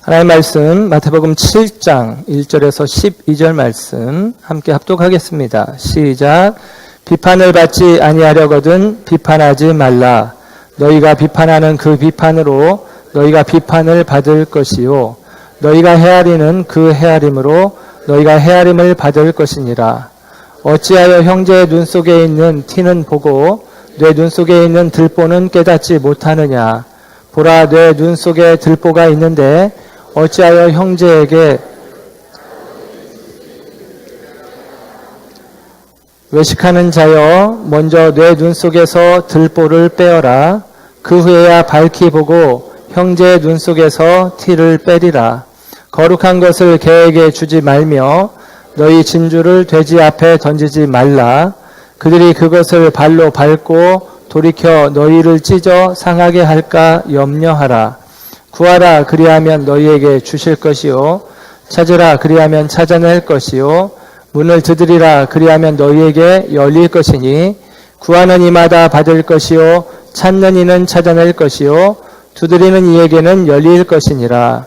하나님의 말씀 마태복음 7장 1절에서 12절 말씀 함께 합독하겠습니다. 시작. 비판을 받지 아니하려거든 비판하지 말라. 너희가 비판하는 그 비판으로 너희가 비판을 받을 것이요 너희가 헤아리는 그 헤아림으로 너희가 헤아림을 받을 것이니라. 어찌하여 형제의 눈 속에 있는 티는 보고 내 눈 속에 있는 들보는 깨닫지 못하느냐. 보라, 내 눈 속에 들보가 있는데 어찌하여 형제에게 외식하는 자여, 먼저 내 눈 속에서 들보를 빼어라. 그 후에야 밝히 보고 형제의 눈 속에서 티를 빼리라. 거룩한 것을 개에게 주지 말며 너희 진주를 돼지 앞에 던지지 말라. 그들이 그것을 발로 밟고 돌이켜 너희를 찢어 상하게 할까 염려하라. 구하라, 그리하면 너희에게 주실 것이요 찾으라, 그리하면 찾아낼 것이요 문을 두드리라, 그리하면 너희에게 열릴 것이니 구하는 이마다 받을 것이요 찾는 이는 찾아낼 것이요 두드리는 이에게는 열릴 것이니라.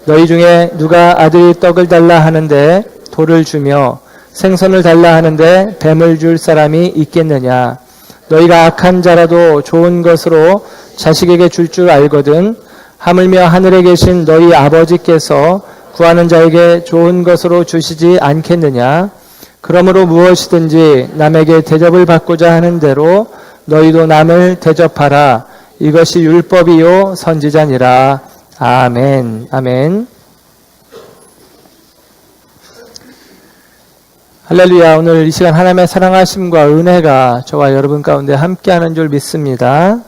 너희 중에 누가 아들이 떡을 달라 하는데 돌을 주며 생선을 달라 하는데 뱀을 줄 사람이 있겠느냐. 너희가 악한 자라도 좋은 것으로 자식에게 줄 줄 알거든 하물며 하늘에 계신 너희 아버지께서 구하는 자에게 좋은 것으로 주시지 않겠느냐. 그러므로 무엇이든지 남에게 대접을 받고자 하는 대로 너희도 남을 대접하라. 이것이 율법이요 선지자니라. 아멘. 아멘. 할렐루야. 오늘 이 시간 하나님의 사랑하심과 은혜가 저와 여러분 가운데 함께하는 줄 믿습니다.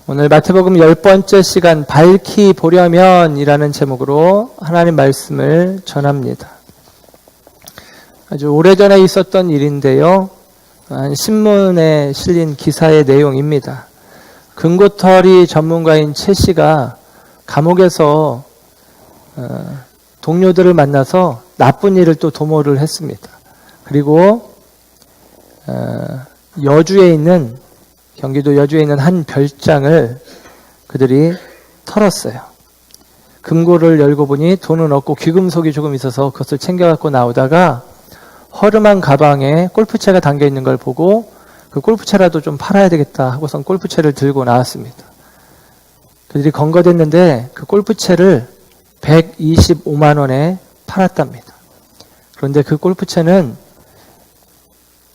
오늘 마태복음 10번째 시간 밝히 보려면 이라는 제목으로 하나님 말씀을 전합니다. 아주 오래전에 있었던 일인데요. 신문에 실린 기사의 내용입니다. 금고털이 전문가인 최 씨가 감옥에서 동료들을 만나서 나쁜 일을 또 도모를 했습니다. 그리고 경기도 여주에 있는 한 별장을 그들이 털었어요. 금고를 열고 보니 돈은 없고 귀금속이 조금 있어서 그것을 챙겨갖고 나오다가 허름한 가방에 골프채가 담겨 있는 걸 보고 그 골프채라도 좀 팔아야 되겠다 하고선 골프채를 들고 나왔습니다. 그들이 건거됐는데 그 골프채를 125만 원에 팔았답니다. 그런데 그 골프채는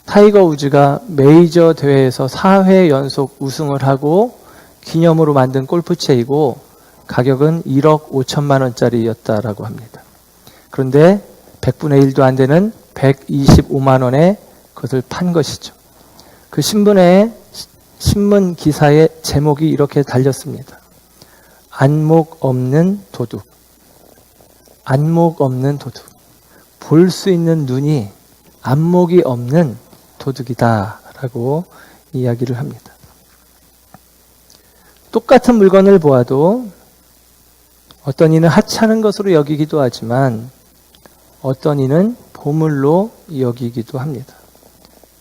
타이거 우즈가 메이저 대회에서 4회 연속 우승을 하고 기념으로 만든 골프채이고 가격은 1억 5천만 원짜리였다라고 합니다. 그런데 100분의 1도 안 되는 125만 원에 그것을 판 것이죠. 그 신문 기사의 제목이 이렇게 달렸습니다. 안목 없는 도둑. 안목 없는 도둑. 볼 수 있는 눈이 안목이 없는 도둑이다 라고 이야기를 합니다. 똑같은 물건을 보아도 어떤 이는 하찮은 것으로 여기기도 하지만 어떤 이는 보물로 여기기도 합니다.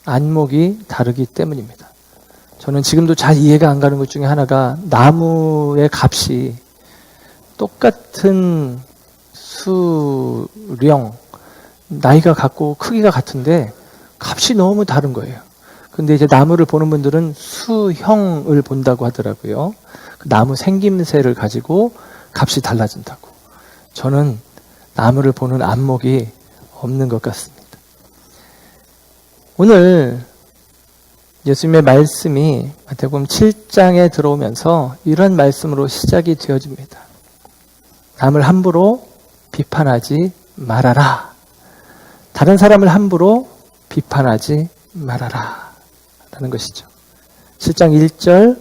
안목이 다르기 때문입니다. 저는 지금도 잘 이해가 안 가는 것 중에 하나가 나무의 값이 똑같은 수령, 나이가 같고 크기가 같은데 값이 너무 다른 거예요. 근데 이제 나무를 보는 분들은 수형을 본다고 하더라고요. 그 나무 생김새를 가지고 값이 달라진다고. 저는 나무를 보는 안목이 없는 것 같습니다. 오늘 예수님의 말씀이 마태복음 7장에 들어오면서 이런 말씀으로 시작이 되어집니다. 남을 함부로 비판하지 말아라. 다른 사람을 함부로 비판하지 말아라 라는 것이죠. 7장 1절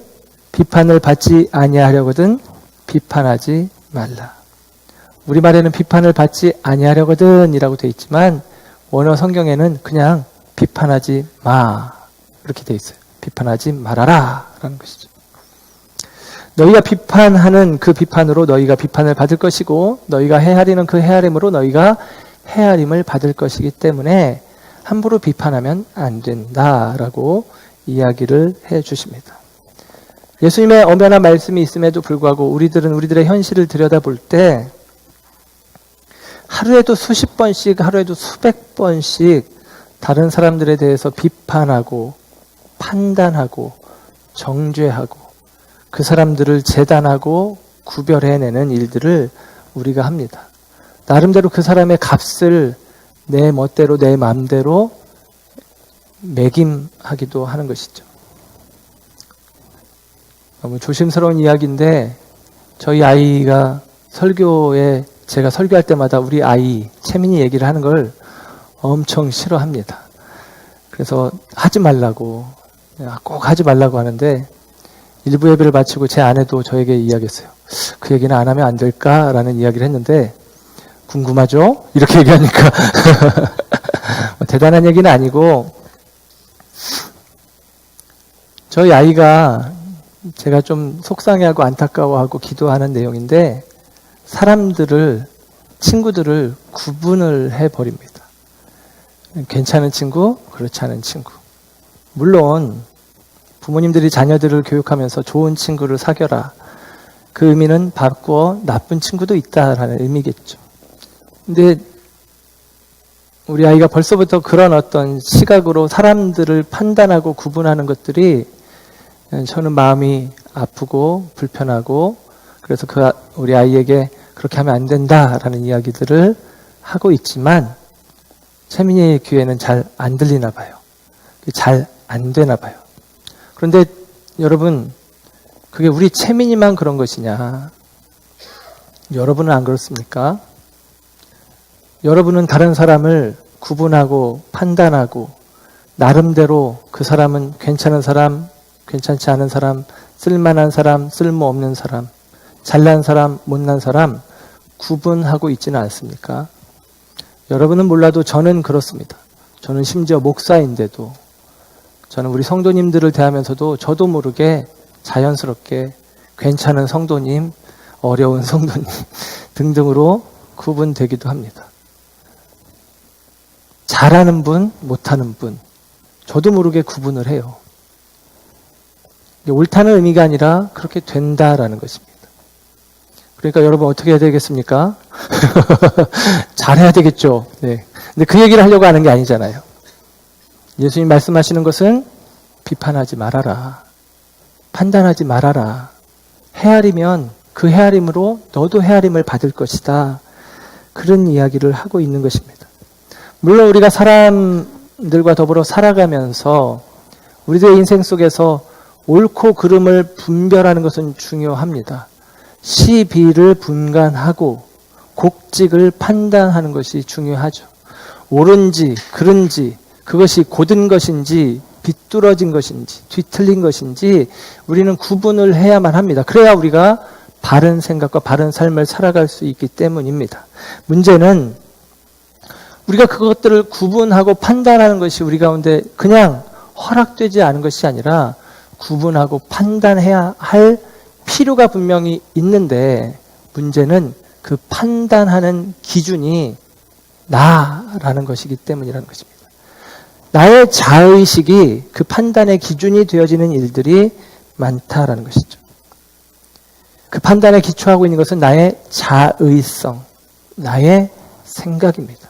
비판을 받지 아니하려거든 비판하지 말라. 우리말에는 비판을 받지 아니하려거든 이라고 되어 있지만 원어 성경에는 그냥 비판하지 마 이렇게 되어 있어요. 비판하지 말아라 라는 것이죠. 너희가 비판하는 그 비판으로 너희가 비판을 받을 것이고 너희가 헤아리는 그 헤아림으로 너희가 헤아림을 받을 것이기 때문에 함부로 비판하면 안 된다라고 이야기를 해 주십니다. 예수님의 엄연한 말씀이 있음에도 불구하고 우리들은 우리들의 현실을 들여다볼 때 하루에도 수십 번씩, 하루에도 수백 번씩 다른 사람들에 대해서 비판하고 판단하고 정죄하고 그 사람들을 재단하고 구별해내는 일들을 우리가 합니다. 나름대로 그 사람의 값을 내 멋대로 내 마음대로 매김하기도 하는 것이죠. 너무 조심스러운 이야기인데 저희 아이가 설교에 제가 설교할 때마다 우리 아이 채민이 얘기를 하는 걸 엄청 싫어합니다. 그래서 하지 말라고 꼭 하지 말라고 하는데 일부 예배를 마치고 제 아내도 저에게 이야기했어요. 그 얘기는 안 하면 안 될까라는 이야기를 했는데 궁금하죠? 이렇게 얘기하니까 대단한 얘기는 아니고 저희 아이가 제가 좀 속상해하고 안타까워하고 기도하는 내용인데 사람들을 친구들을 구분을 해버립니다. 괜찮은 친구, 그렇지 않은 친구. 물론 부모님들이 자녀들을 교육하면서 좋은 친구를 사귀어라. 그 의미는 바꾸어 나쁜 친구도 있다라는 의미겠죠. 근데 우리 아이가 벌써부터 그런 어떤 시각으로 사람들을 판단하고 구분하는 것들이 저는 마음이 아프고 불편하고 그래서 우리 아이에게 그렇게 하면 안 된다라는 이야기들을 하고 있지만 채민이의 귀에는 잘 안 들리나 봐요. 잘 안 되나 봐요. 그런데 여러분 그게 우리 채민이만 그런 것이냐? 여러분은 안 그렇습니까? 여러분은 다른 사람을 구분하고 판단하고 나름대로 그 사람은 괜찮은 사람, 괜찮지 않은 사람, 쓸만한 사람, 쓸모없는 사람, 잘난 사람, 못난 사람 구분하고 있지는 않습니까? 여러분은 몰라도 저는 그렇습니다. 저는 심지어 목사인데도 저는 우리 성도님들을 대하면서도 저도 모르게 자연스럽게 괜찮은 성도님, 어려운 성도님 등등으로 구분되기도 합니다. 잘하는 분, 못하는 분 저도 모르게 구분을 해요. 옳다는 의미가 아니라 그렇게 된다라는 것입니다. 그러니까 여러분 어떻게 해야 되겠습니까? 잘해야 되겠죠. 네. 근데 그 얘기를 하려고 하는 게 아니잖아요. 예수님 말씀하시는 것은 비판하지 말아라. 판단하지 말아라. 헤아리면 그 헤아림으로 너도 헤아림을 받을 것이다. 그런 이야기를 하고 있는 것입니다. 물론 우리가 사람들과 더불어 살아가면서 우리들의 인생 속에서 옳고 그름을 분별하는 것은 중요합니다. 시, 비를 분간하고 곡직을 판단하는 것이 중요하죠. 옳은지, 그른지, 그것이 곧은 것인지, 비뚤어진 것인지, 뒤틀린 것인지 우리는 구분을 해야만 합니다. 그래야 우리가 바른 생각과 바른 삶을 살아갈 수 있기 때문입니다. 문제는 우리가 그것들을 구분하고 판단하는 것이 우리 가운데 그냥 허락되지 않은 것이 아니라 구분하고 판단해야 할 필요가 분명히 있는데 문제는 그 판단하는 기준이 나라는 것이기 때문이라는 것입니다. 나의 자의식이 그 판단의 기준이 되어지는 일들이 많다라는 것이죠. 그 판단에 기초하고 있는 것은 나의 자의성, 나의 생각입니다.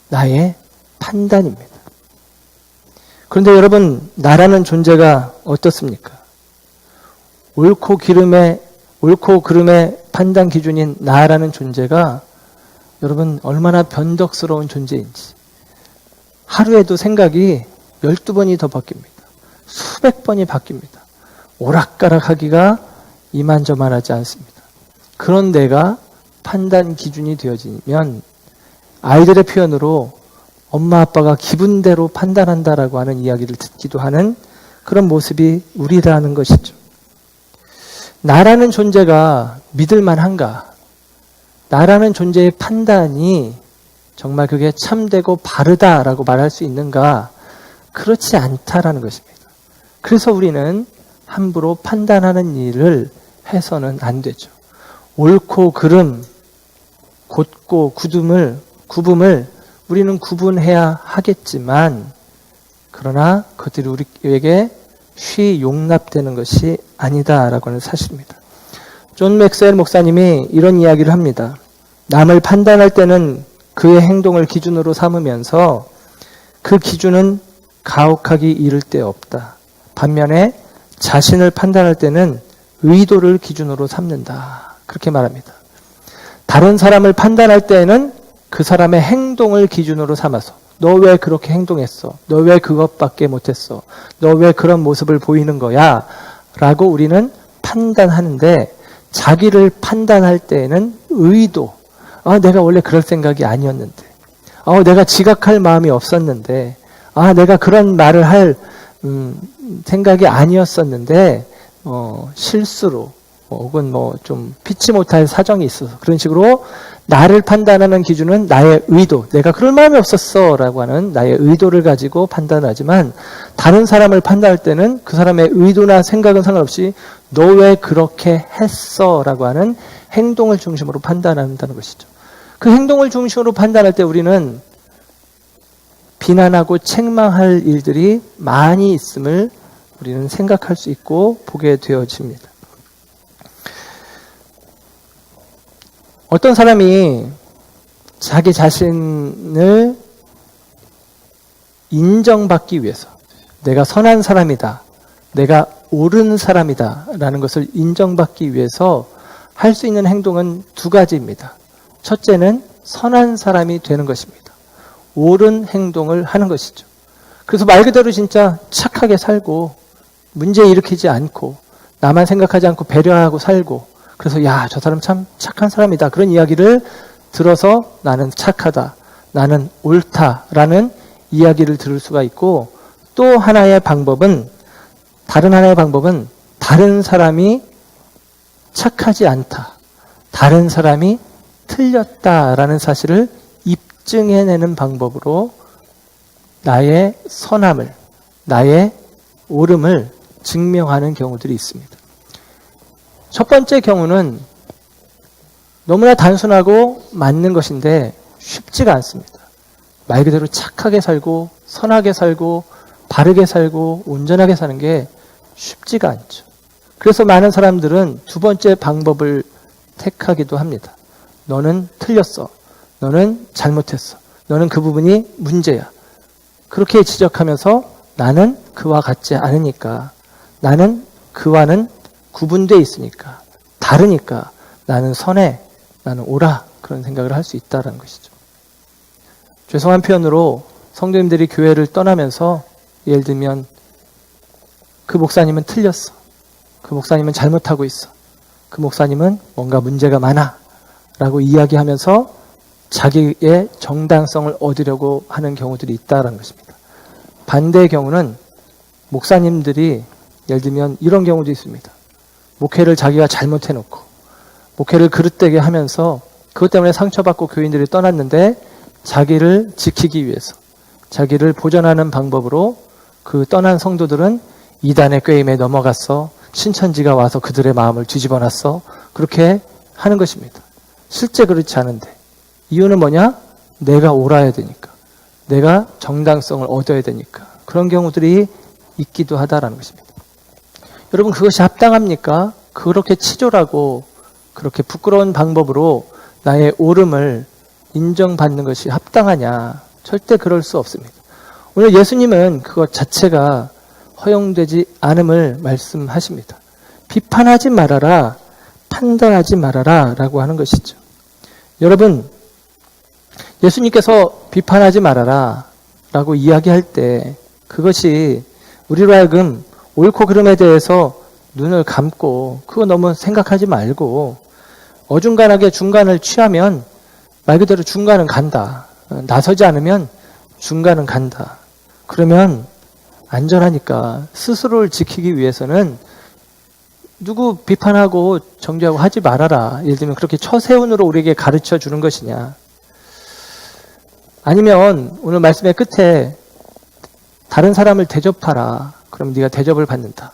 나의 판단입니다. 그런데 여러분, 나라는 존재가 어떻습니까? 옳고 그름의 판단 기준인 나라는 존재가 여러분 얼마나 변덕스러운 존재인지 하루에도 생각이 12번이 더 바뀝니다. 수백 번이 바뀝니다. 오락가락하기가 이만저만하지 않습니다. 그런 내가 판단 기준이 되어지면 아이들의 표현으로 엄마 아빠가 기분대로 판단한다라고 하는 이야기를 듣기도 하는 그런 모습이 우리라는 것이죠. 나라는 존재가 믿을만한가? 나라는 존재의 판단이 정말 그게 참되고 바르다라고 말할 수 있는가? 그렇지 않다라는 것입니다. 그래서 우리는 함부로 판단하는 일을 해서는 안 되죠. 옳고 그름, 곧고 구분을 우리는 구분해야 하겠지만 그러나 그것들이 우리에게 쉬 용납되는 것이 아니다라고 하는 사실입니다. 존 맥스웰 목사님이 이런 이야기를 합니다. 남을 판단할 때는 그의 행동을 기준으로 삼으면서 그 기준은 가혹하기 이를 데 없다. 반면에 자신을 판단할 때는 의도를 기준으로 삼는다. 그렇게 말합니다. 다른 사람을 판단할 때에는 그 사람의 행동을 기준으로 삼아서 너 왜 그렇게 행동했어? 너 왜 그것밖에 못했어? 너 왜 그런 모습을 보이는 거야? 라고 우리는 판단하는데 자기를 판단할 때에는 의도, 내가 원래 그럴 생각이 아니었는데, 내가 지각할 마음이 없었는데, 내가 그런 말을 할 생각이 아니었었는데 실수로 혹은 좀 피치 못할 사정이 있어서 그런 식으로 나를 판단하는 기준은 나의 의도, 내가 그럴 마음이 없었어 라고 하는 나의 의도를 가지고 판단하지만 다른 사람을 판단할 때는 그 사람의 의도나 생각은 상관없이 너 왜 그렇게 했어 라고 하는 행동을 중심으로 판단한다는 것이죠. 그 행동을 중심으로 판단할 때 우리는 비난하고 책망할 일들이 많이 있음을 우리는 생각할 수 있고 보게 되어집니다. 어떤 사람이 자기 자신을 인정받기 위해서 내가 선한 사람이다, 내가 옳은 사람이다 라는 것을 인정받기 위해서 할 수 있는 행동은 두 가지입니다. 첫째는 선한 사람이 되는 것입니다. 옳은 행동을 하는 것이죠. 그래서 말 그대로 진짜 착하게 살고 문제 일으키지 않고 나만 생각하지 않고 배려하고 살고 그래서 야, 저 사람 참 착한 사람이다. 그런 이야기를 들어서 나는 착하다, 나는 옳다라는 이야기를 들을 수가 있고 또 다른 하나의 방법은 다른 사람이 착하지 않다, 다른 사람이 틀렸다라는 사실을 입증해내는 방법으로 나의 선함을, 나의 옳음을 증명하는 경우들이 있습니다. 첫 번째 경우는 너무나 단순하고 맞는 것인데 쉽지가 않습니다. 말 그대로 착하게 살고 선하게 살고 바르게 살고 온전하게 사는 게 쉽지가 않죠. 그래서 많은 사람들은 두 번째 방법을 택하기도 합니다. 너는 틀렸어. 너는 잘못했어. 너는 그 부분이 문제야. 그렇게 지적하면서 나는 그와 같지 않으니까, 나는 그와는 구분되어 있으니까, 다르니까 나는 선해, 나는 옳아, 그런 생각을 할 수 있다는 것이죠. 죄송한 표현으로 성도님들이 교회를 떠나면서 예를 들면 그 목사님은 틀렸어, 그 목사님은 잘못하고 있어, 그 목사님은 뭔가 문제가 많아 라고 이야기하면서 자기의 정당성을 얻으려고 하는 경우들이 있다는 것입니다. 반대의 경우는 목사님들이 예를 들면 이런 경우도 있습니다. 목회를 자기가 잘못해놓고 목회를 그릇되게 하면서 그것 때문에 상처받고 교인들이 떠났는데 자기를 지키기 위해서 자기를 보전하는 방법으로 그 떠난 성도들은 이단의 꾀임에 넘어갔어, 신천지가 와서 그들의 마음을 뒤집어놨어, 그렇게 하는 것입니다. 실제 그렇지 않은데 이유는 뭐냐? 내가 옳아야 되니까, 내가 정당성을 얻어야 되니까 그런 경우들이 있기도 하다라는 것입니다. 여러분, 그것이 합당합니까? 그렇게 치졸하고 그렇게 부끄러운 방법으로 나의 옳음을 인정받는 것이 합당하냐? 절대 그럴 수 없습니다. 오늘 예수님은 그것 자체가 허용되지 않음을 말씀하십니다. 비판하지 말아라, 판단하지 말아라 라고 하는 것이죠. 여러분, 예수님께서 비판하지 말아라 라고 이야기할 때 그것이 우리로 하여금 옳고 그름에 대해서 눈을 감고 그거 너무 생각하지 말고 어중간하게 중간을 취하면 말 그대로 중간은 간다, 나서지 않으면 중간은 간다, 그러면 안전하니까 스스로를 지키기 위해서는 누구 비판하고 정죄하고 하지 말아라, 예를 들면 그렇게 처세운으로 우리에게 가르쳐 주는 것이냐, 아니면 오늘 말씀의 끝에 다른 사람을 대접하라, 그럼 네가 대접을 받는다,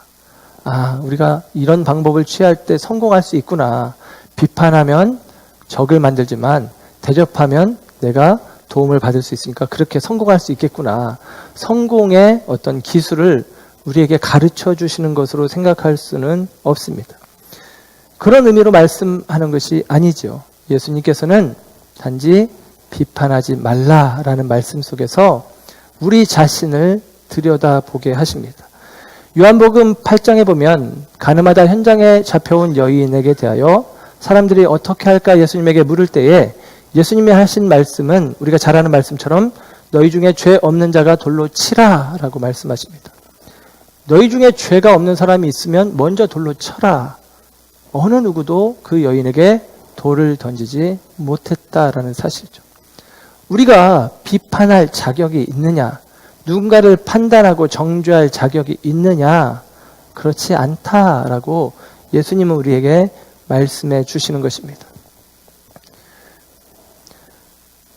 우리가 이런 방법을 취할 때 성공할 수 있구나, 비판하면 적을 만들지만 대접하면 내가 도움을 받을 수 있으니까 그렇게 성공할 수 있겠구나, 성공의 어떤 기술을 우리에게 가르쳐 주시는 것으로 생각할 수는 없습니다. 그런 의미로 말씀하는 것이 아니죠. 예수님께서는 단지 비판하지 말라라는 말씀 속에서 우리 자신을 들여다보게 하십니다. 요한복음 8장에 보면 가늠하다 현장에 잡혀온 여인에게 대하여 사람들이 어떻게 할까 예수님에게 물을 때에 예수님이 하신 말씀은 우리가 잘 아는 말씀처럼 너희 중에 죄 없는 자가 돌로 치라 라고 말씀하십니다. 너희 중에 죄가 없는 사람이 있으면 먼저 돌로 쳐라. 어느 누구도 그 여인에게 돌을 던지지 못했다라는 사실이죠. 우리가 비판할 자격이 있느냐? 누군가를 판단하고 정죄할 자격이 있느냐? 그렇지 않다라고 예수님은 우리에게 말씀해 주시는 것입니다.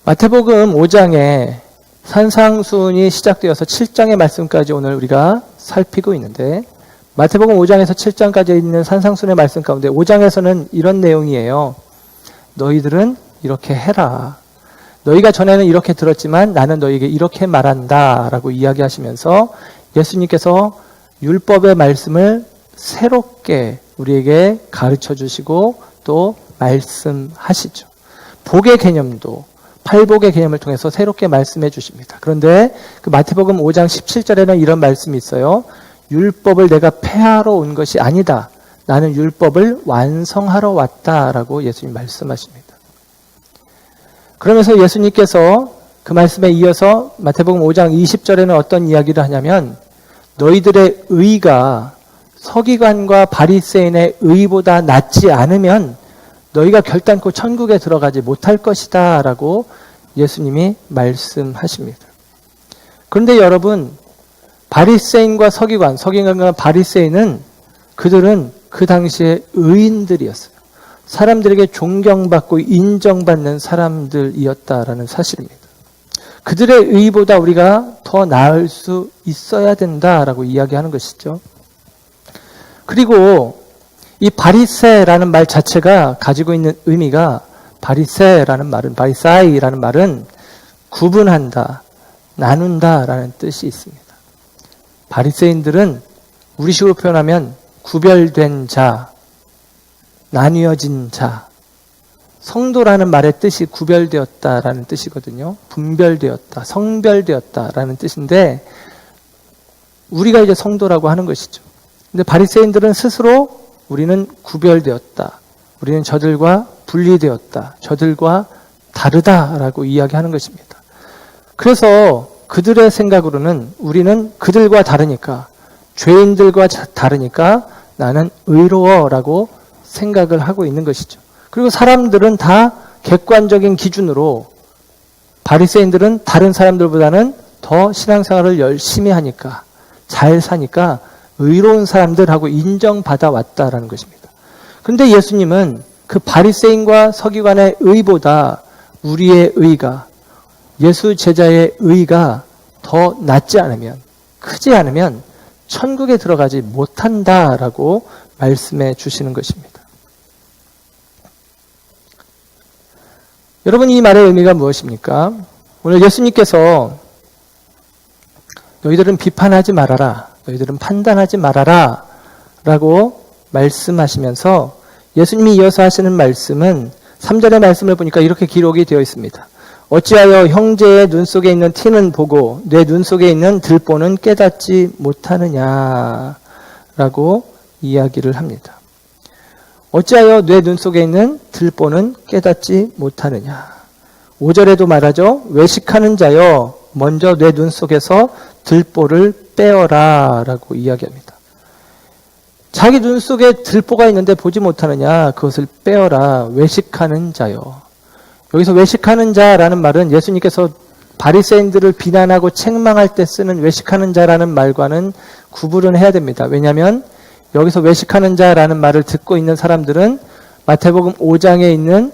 마태복음 5장에 산상수훈이 시작되어서 7장의 말씀까지 오늘 우리가 살피고 있는데 마태복음 5장에서 7장까지 있는 산상수훈의 말씀 가운데 5장에서는 이런 내용이에요. 너희들은 이렇게 해라. 너희가 전에는 이렇게 들었지만 나는 너희에게 이렇게 말한다 라고 이야기하시면서 예수님께서 율법의 말씀을 새롭게 우리에게 가르쳐 주시고 또 말씀하시죠. 복의 개념도 팔복의 개념을 통해서 새롭게 말씀해 주십니다. 그런데 그 마태복음 5장 17절에는 이런 말씀이 있어요. 율법을 내가 폐하러 온 것이 아니다. 나는 율법을 완성하러 왔다라고 예수님 말씀하십니다. 그러면서 예수님께서 그 말씀에 이어서 마태복음 5장 20절에는 어떤 이야기를 하냐면 너희들의 의가 서기관과 바리새인의 의보다 낫지 않으면 너희가 결단코 천국에 들어가지 못할 것이다 라고 예수님이 말씀하십니다. 그런데 여러분, 바리새인과 서기관과 바리새인은 그들은 그 당시에 의인들이었어요. 사람들에게 존경받고 인정받는 사람들이었다라는 사실입니다. 그들의 의보다 우리가 더 나을 수 있어야 된다라고 이야기하는 것이죠. 그리고 이 바리새라는 말 자체가 가지고 있는 의미가 바리사이라는 말은 구분한다, 나눈다라는 뜻이 있습니다. 바리새인들은 우리식으로 표현하면 구별된 자, 나뉘어진 자, 성도라는 말의 뜻이 구별되었다라는 뜻이거든요. 분별되었다, 성별되었다라는 뜻인데 우리가 이제 성도라고 하는 것이죠. 근데 바리새인들은 스스로 우리는 구별되었다, 우리는 저들과 분리되었다, 저들과 다르다라고 이야기하는 것입니다. 그래서 그들의 생각으로는 우리는 그들과 다르니까, 죄인들과 다르니까 나는 의로워라고 생각을 하고 있는 것이죠. 그리고 사람들은 다 객관적인 기준으로 바리새인들은 다른 사람들보다는 더 신앙생활을 열심히 하니까, 잘 사니까 의로운 사람들하고 인정받아 왔다라는 것입니다. 그런데 예수님은 그 바리새인과 서기관의 의보다 우리의 의가, 예수 제자의 의가 더 낫지 않으면, 크지 않으면 천국에 들어가지 못한다라고 말씀해 주시는 것입니다. 여러분, 이 말의 의미가 무엇입니까? 오늘 예수님께서 너희들은 비판하지 말아라, 너희들은 판단하지 말아라 라고 말씀하시면서 예수님이 이어서 하시는 말씀은 3절의 말씀을 보니까 이렇게 기록이 되어 있습니다. 어찌하여 형제의 눈 속에 있는 티는 보고 내 눈 속에 있는 들보는 깨닫지 못하느냐 라고 이야기를 합니다. 어찌하여 내 눈 속에 있는 들보는 깨닫지 못하느냐. 5절에도 말하죠. 외식하는 자여 먼저 내 눈 속에서 들보를 빼어라 라고 이야기합니다. 자기 눈 속에 들보가 있는데 보지 못하느냐, 그것을 빼어라. 외식하는 자여. 여기서 외식하는 자라는 말은 예수님께서 바리새인들을 비난하고 책망할 때 쓰는 외식하는 자라는 말과는 구분을 해야 됩니다. 왜냐하면 여기서 외식하는 자라는 말을 듣고 있는 사람들은 마태복음 5장에 있는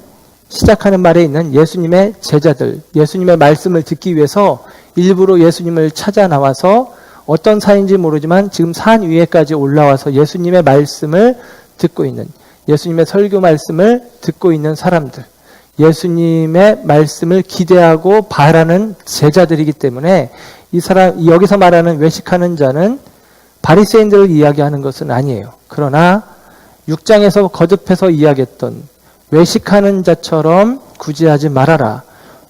시작하는 말에 있는 예수님의 제자들, 예수님의 말씀을 듣기 위해서 일부러 예수님을 찾아 나와서 어떤 사이인지 모르지만 지금 산 위에까지 올라와서 예수님의 말씀을 듣고 있는, 예수님의 설교 말씀을 듣고 있는 사람들, 예수님의 말씀을 기대하고 바라는 제자들이기 때문에 이 사람, 여기서 말하는 외식하는 자는 바리새인들을 이야기하는 것은 아니에요. 그러나 6장에서 거듭해서 이야기했던 외식하는 자처럼 구제하지 말아라.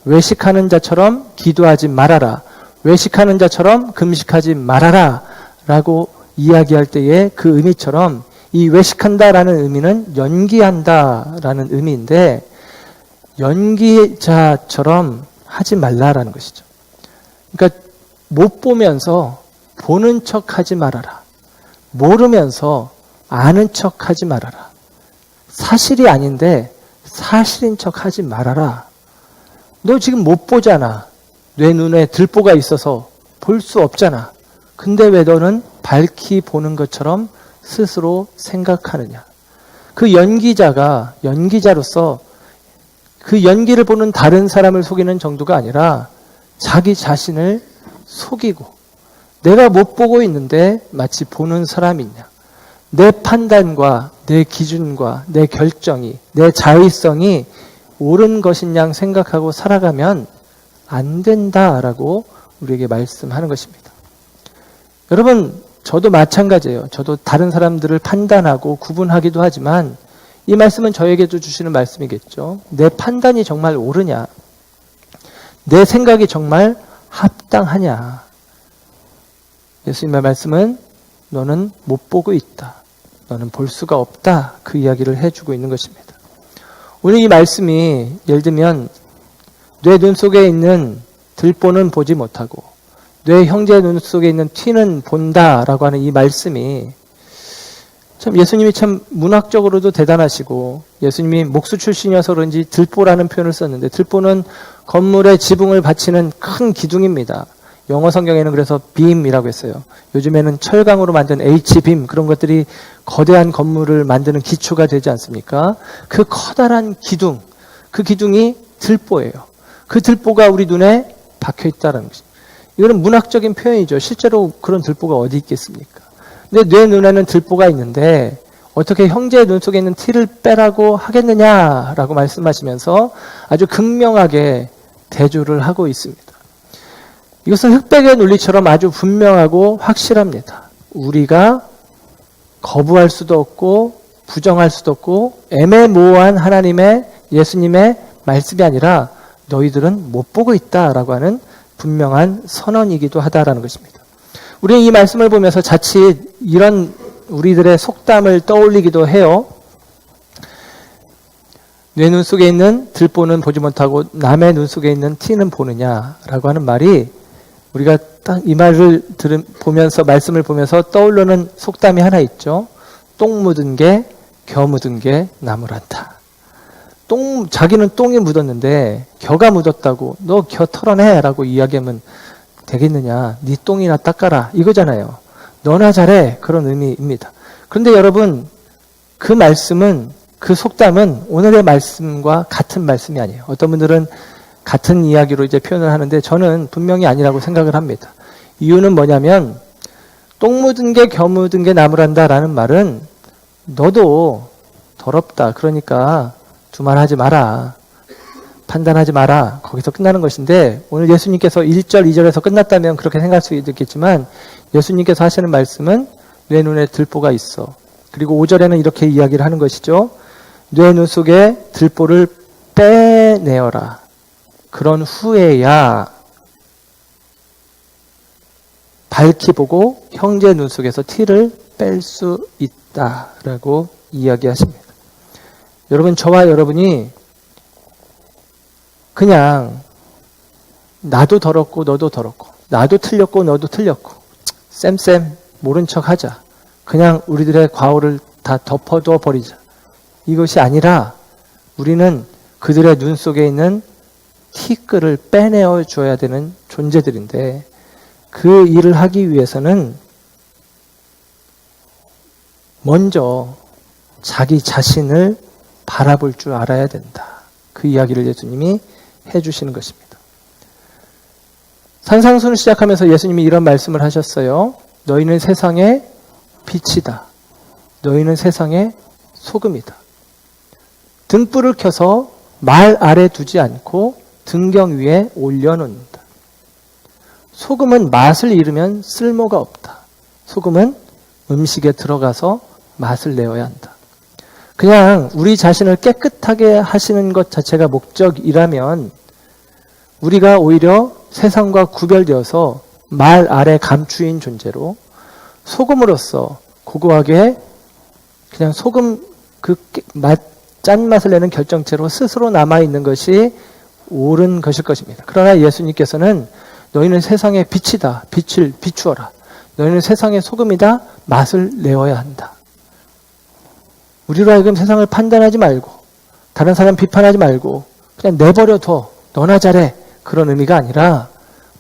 외식하는 자처럼 기도하지 말아라. 외식하는 자처럼 금식하지 말아라. 라고 이야기할 때의 그 의미처럼 이 외식한다라는 의미는 연기한다라는 의미인데 연기자처럼 하지 말라라는 것이죠. 그러니까 못 보면서 보는 척 하지 말아라. 모르면서 아는 척 하지 말아라. 사실이 아닌데 사실인 척 하지 말아라. 너 지금 못 보잖아. 내 눈에 들보가 있어서 볼 수 없잖아. 근데 왜 너는 밝히 보는 것처럼 스스로 생각하느냐. 그 연기자가 연기자로서 그 연기를 보는 다른 사람을 속이는 정도가 아니라 자기 자신을 속이고 내가 못 보고 있는데 마치 보는 사람이 있냐. 내 판단과 내 기준과 내 결정이 내 자의성이 옳은 것이냐 생각하고 살아가면 안 된다라고 우리에게 말씀하는 것입니다. 여러분 저도 마찬가지예요. 저도 다른 사람들을 판단하고 구분하기도 하지만 이 말씀은 저에게도 주시는 말씀이겠죠. 내 판단이 정말 옳으냐? 내 생각이 정말 합당하냐? 예수님의 말씀은 너는 못 보고 있다. 너는 볼 수가 없다. 그 이야기를 해주고 있는 것입니다. 오늘 이 말씀이 예를 들면 내 눈 속에 있는 들보는 보지 못하고 내 형제 눈 속에 있는 티는 본다라고 하는 이 말씀이 참 예수님이 참 문학적으로도 대단하시고 예수님이 목수 출신이어서 그런지 들보라는 표현을 썼는데 들보는 건물의 지붕을 받치는 큰 기둥입니다. 영어 성경에는 그래서 빔이라고 했어요. 요즘에는 철강으로 만든 H빔 그런 것들이 거대한 건물을 만드는 기초가 되지 않습니까? 그 커다란 기둥, 그 기둥이 들보예요. 그 들보가 우리 눈에 박혀 있다는 것입니다. 이거는 문학적인 표현이죠. 실제로 그런 들보가 어디 있겠습니까? 근데 내 눈에는 들보가 있는데 어떻게 형제의 눈 속에 있는 티를 빼라고 하겠느냐라고 말씀하시면서 아주 극명하게 대조를 하고 있습니다. 이것은 흑백의 논리처럼 아주 분명하고 확실합니다. 우리가 거부할 수도 없고 부정할 수도 없고 애매모호한 하나님의 예수님의 말씀이 아니라 너희들은 못 보고 있다라고 하는 분명한 선언이기도 하다라는 것입니다. 우리는 이 말씀을 보면서 자칫 이런 우리들의 속담을 떠올리기도 해요. 내 눈 속에 있는 들보는 보지 못하고 남의 눈 속에 있는 티는 보느냐라고 하는 말이 우리가 딱 이 말을 보면서 말씀을 보면서 떠오르는 속담이 하나 있죠. 똥 묻은 게 겨 묻은 게 나무란다. 자기는 똥이 묻었는데 겨가 묻었다고 너 겨 털어내라고 이야기하면 되겠느냐. 네 똥이나 닦아라 이거잖아요. 너나 잘해 그런 의미입니다. 그런데 여러분 그 말씀은 그 속담은 오늘의 말씀과 같은 말씀이 아니에요. 어떤 분들은 같은 이야기로 이제 표현을 하는데 저는 분명히 아니라고 생각을 합니다. 이유는 뭐냐면 똥 묻은 게 겨 묻은 게 나무란다라는 말은 너도 더럽다. 그러니까 두말하지 마라. 판단하지 마라. 거기서 끝나는 것인데 오늘 예수님께서 1절, 2절에서 끝났다면 그렇게 생각할 수 있겠지만 예수님께서 하시는 말씀은 내 눈에 들보가 있어. 그리고 5절에는 이렇게 이야기를 하는 것이죠. 내 눈 속에 들보를 빼내어라. 그런 후에야 밝히 보고 형제 눈 속에서 티를 뺄 수 있다라고 이야기하십니다. 여러분 저와 여러분이 그냥 나도 더럽고 너도 더럽고 나도 틀렸고 너도 틀렸고 쌤 모른 척 하자. 그냥 우리들의 과오를 다 덮어둬 버리자. 이것이 아니라 우리는 그들의 눈 속에 있는 티끌을 빼내어 줘야 되는 존재들인데 그 일을 하기 위해서는 먼저 자기 자신을 바라볼 줄 알아야 된다. 그 이야기를 예수님이 해주시는 것입니다. 산상수훈을 시작하면서 예수님이 이런 말씀을 하셨어요. 너희는 세상의 빛이다. 너희는 세상의 소금이다. 등불을 켜서 말 아래 두지 않고 등경 위에 올려놓는다. 소금은 맛을 잃으면 쓸모가 없다. 소금은 음식에 들어가서 맛을 내어야 한다. 그냥 우리 자신을 깨끗하게 하시는 것 자체가 목적이라면 우리가 오히려 세상과 구별되어서 말 아래 감추인 존재로 소금으로서 고고하게 그냥 소금 그 짠맛을 내는 결정체로 스스로 남아있는 것이 옳은 것일 것입니다. 그러나 예수님께서는 너희는 세상의 빛이다. 빛을 비추어라. 너희는 세상의 소금이다. 맛을 내어야 한다. 우리로 하여금 세상을 판단하지 말고 다른 사람 비판하지 말고 그냥 내버려둬. 너나 잘해. 그런 의미가 아니라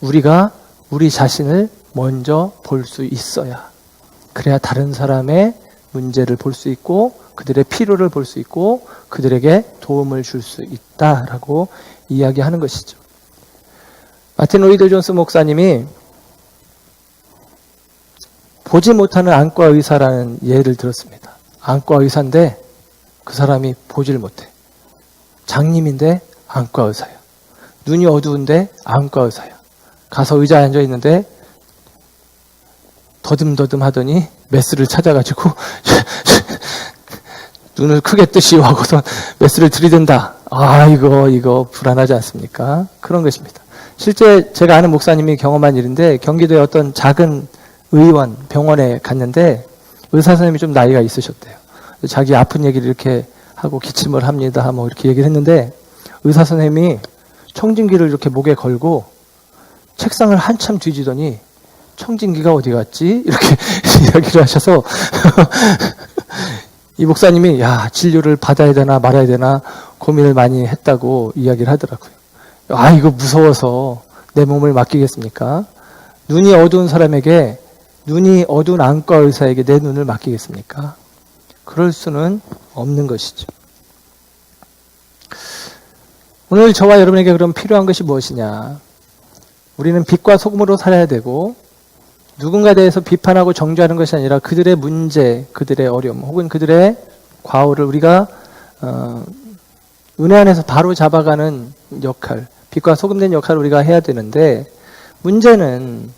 우리가 우리 자신을 먼저 볼 수 있어야 그래야 다른 사람의 문제를 볼 수 있고 그들의 필요를 볼 수 있고 그들에게 도움을 줄 수 있다라고 이야기하는 것이죠. 마틴 로이드 존스 목사님이 보지 못하는 안과 의사라는 예를 들었습니다. 안과 의사인데 그 사람이 보질 못해. 장님인데 안과 의사야. 눈이 어두운데 안과 의사야. 가서 의자에 앉아 있는데 더듬더듬 하더니 메스를 찾아가지고 눈을 크게 뜨시오 하고서 메스를 들이댄다. 아, 이거 불안하지 않습니까? 그런 것입니다. 실제 제가 아는 목사님이 경험한 일인데 경기도의 어떤 작은 의원 병원에 갔는데 의사 선생님이 좀 나이가 있으셨대요. 자기 아픈 얘기를 이렇게 하고 기침을 합니다. 뭐 이렇게 얘기를 했는데 의사 선생님이 청진기를 이렇게 목에 걸고 책상을 한참 뒤지더니 청진기가 어디 갔지? 이렇게 이야기를 하셔서 이 목사님이 진료를 받아야 되나 말아야 되나 고민을 많이 했다고 이야기를 하더라고요. 이거 무서워서 내 몸을 맡기겠습니까? 눈이 어두운 사람에게 눈이 어두운 안과 의사에게 내 눈을 맡기겠습니까? 그럴 수는 없는 것이죠. 오늘 저와 여러분에게 그럼 필요한 것이 무엇이냐? 우리는 빛과 소금으로 살아야 되고 누군가에 대해서 비판하고 정죄하는 것이 아니라 그들의 문제, 그들의 어려움 혹은 그들의 과오를 우리가 은혜 안에서 바로 잡아가는 역할, 빛과 소금된 역할을 우리가 해야 되는데 문제는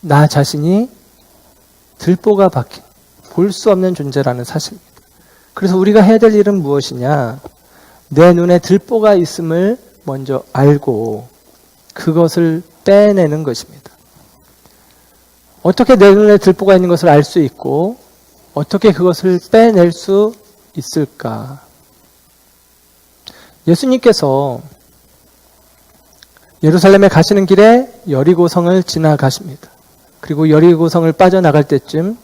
나 자신이 들보가 박힌 볼 수 없는 존재라는 사실입니다. 그래서 우리가 해야 될 일은 무엇이냐? 내 눈에 들보가 있음을 먼저 알고 그것을 빼내는 것입니다. 어떻게 내 눈에 들보가 있는 것을 알 수 있고 어떻게 그것을 빼낼 수 있을까? 예수님께서 예루살렘에 가시는 길에 여리고성을 지나가십니다. 그리고 여리고성을 빠져나갈 때쯤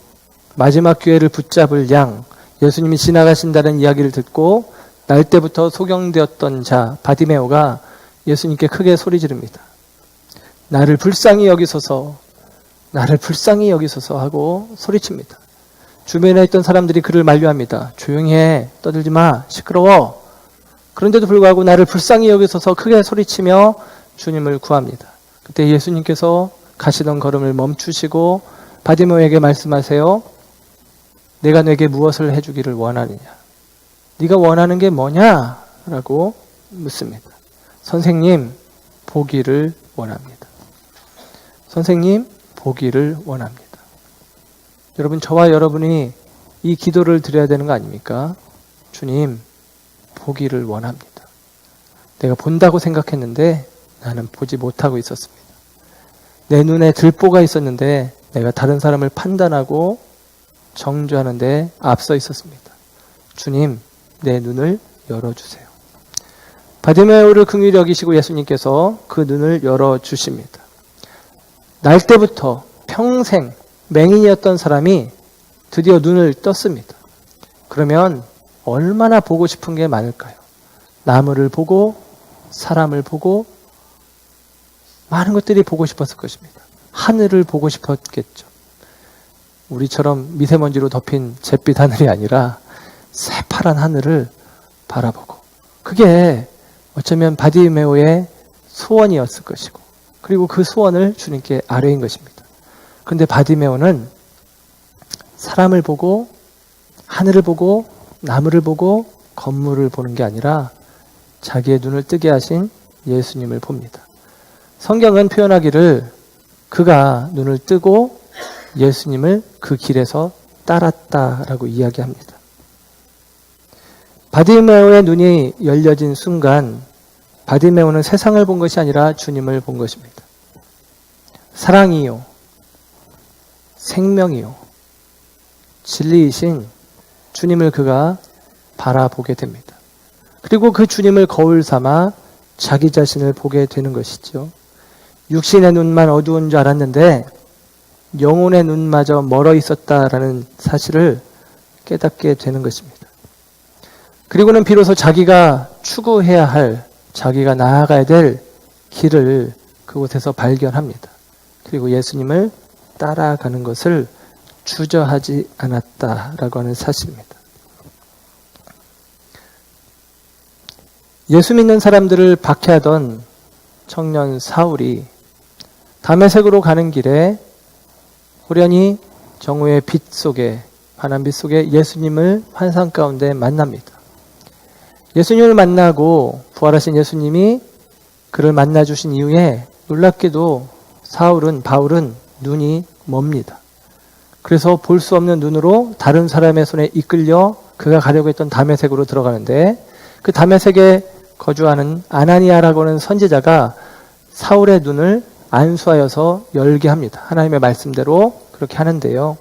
마지막 기회를 붙잡을 양, 예수님이 지나가신다는 이야기를 듣고 날 때부터 소경되었던 자 바디메오가 예수님께 크게 소리 지릅니다. 나를 불쌍히 여기소서, 나를 불쌍히 여기소서 하고 소리칩니다. 주변에 있던 사람들이 그를 만류합니다. 조용히 해, 떠들지 마, 시끄러워. 그런데도 불구하고 나를 불쌍히 여기소서 크게 소리치며 주님을 구합니다. 그때 예수님께서 가시던 걸음을 멈추시고 바디메오에게 말씀하세요. 내가 내게 무엇을 해주기를 원하느냐? 네가 원하는 게 뭐냐? 라고 묻습니다. 선생님, 보기를 원합니다. 선생님, 보기를 원합니다. 여러분, 저와 여러분이 이 기도를 드려야 되는 거 아닙니까? 주님, 보기를 원합니다. 내가 본다고 생각했는데 나는 보지 못하고 있었습니다. 내 눈에 들보가 있었는데 내가 다른 사람을 판단하고 정죄하는 데 앞서 있었습니다. 주님, 내 눈을 열어주세요. 바디메오를 긍휼히 여기시고 예수님께서 그 눈을 열어주십니다. 날 때부터 평생 맹인이었던 사람이 드디어 눈을 떴습니다. 그러면 얼마나 보고 싶은 게 많을까요? 나무를 보고 사람을 보고 많은 것들이 보고 싶었을 것입니다. 하늘을 보고 싶었겠죠. 우리처럼 미세먼지로 덮인 잿빛 하늘이 아니라 새파란 하늘을 바라보고 그게 어쩌면 바디메오의 소원이었을 것이고 그리고 그 소원을 주님께 아뢰인 것입니다. 그런데 바디메오는 사람을 보고 하늘을 보고 나무를 보고 건물을 보는 게 아니라 자기의 눈을 뜨게 하신 예수님을 봅니다. 성경은 표현하기를 그가 눈을 뜨고 예수님을 그 길에서 따랐다라고 이야기합니다. 바디메오의 눈이 열려진 순간 바디메오는 세상을 본 것이 아니라 주님을 본 것입니다. 사랑이요, 생명이요, 진리이신 주님을 그가 바라보게 됩니다. 그리고 그 주님을 거울 삼아 자기 자신을 보게 되는 것이죠. 육신의 눈만 어두운 줄 알았는데 영혼의 눈마저 멀어 있었다라는 사실을 깨닫게 되는 것입니다. 그리고는 비로소 자기가 추구해야 할, 자기가 나아가야 될 길을 그곳에서 발견합니다. 그리고 예수님을 따라가는 것을 주저하지 않았다라고 하는 사실입니다. 예수 믿는 사람들을 박해하던 청년 사울이 다메섹으로 가는 길에 호련히 정오의 빛 속에, 환한 빛 속에 예수님을 환상 가운데 만납니다. 예수님을 만나고 부활하신 예수님이 그를 만나주신 이후에 놀랍게도 바울은 눈이 멉니다. 그래서 볼 수 없는 눈으로 다른 사람의 손에 이끌려 그가 가려고 했던 다메섹으로 들어가는데 그 다메섹에 거주하는 아나니아라고 하는 선지자가 사울의 눈을 안수하여서 열게 합니다. 하나님의 말씀대로 그렇게 하는데요.